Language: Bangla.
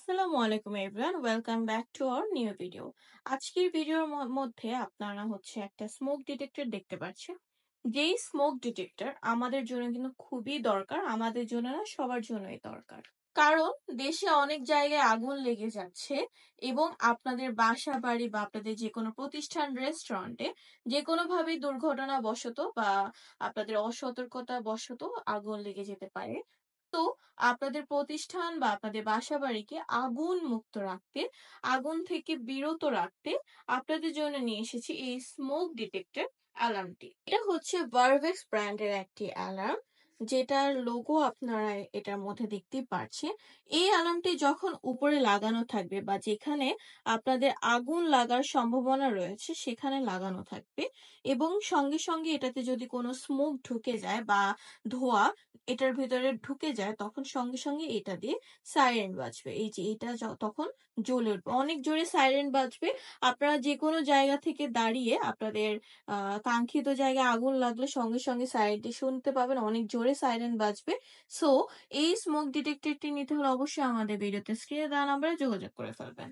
আসসালামু আলাইকুম everyone, welcome back to our new video. আজকের ভিডিওর মধ্যে আপনারা একটা স্মোক ডিটেক্টর দেখতে পাচ্ছেন। যেই স্মোক ডিটেক্টর আমাদের জন্য কিন্তু খুবই দরকার, আমাদের জন্য না সবার জন্যই দরকার। কারণ দেশে অনেক জায়গায় আগুন লেগে যাচ্ছে এবং আপনাদের বাসা বাড়ি বা আপনাদের যে কোনো প্রতিষ্ঠান রেস্টুরেন্টে যে কোনো ভাবে দুর্ঘটনা বশত বা আপনাদের অসতর্কতা বশত আগুন লেগে যেতে পারে। তো আপনাদের প্রতিষ্ঠান বা আপনাদের বাসাবাড়িকে আগুন মুক্ত রাখতে, আগুন থেকে বিরত রাখতে আপনাদের জন্য নিয়ে এসেছি এই স্মোক ডিটেক্টর অ্যালার্মটি। এটা হচ্ছে ভারভেক্স ব্র্যান্ডের একটি অ্যালার্ম, যেটার লোগো আপনারা এটার মধ্যে দেখতেই পাচ্ছেন। এই অ্যালার্মটি যখন উপরে লাগানো থাকবে বা যেখানে আপনাদের আগুন লাগার সম্ভাবনা রয়েছে সেখানে লাগানো থাকবে, এবং সঙ্গে সঙ্গে এটাতে যদি কোনো স্মোক ঢুকে যায় বা ধোঁয়া এটার ভেতরে ঢুকে যায়, তখন সঙ্গে সঙ্গে এটা দিয়ে সাইরেন বাজবে। এই যে এটা তখন জ্বলে উঠবে, অনেক জোরে সাইরেন বাজবে। আপনারা যে কোনো জায়গা থেকে দাঁড়িয়ে আপনাদের কাঙ্ক্ষিত জায়গায় আগুন লাগলে সঙ্গে সঙ্গে সাইরেনটি শুনতে পাবেন, অনেক জোরে সাইরেন বাজবে। সো এই স্মোক ডিটেক্টরটি নিতে হলে অবশ্যই আমাদের ভিডিওতে স্ক্রিনে দেওয়া নাম্বারে যোগাযোগ করে ফেলবেন।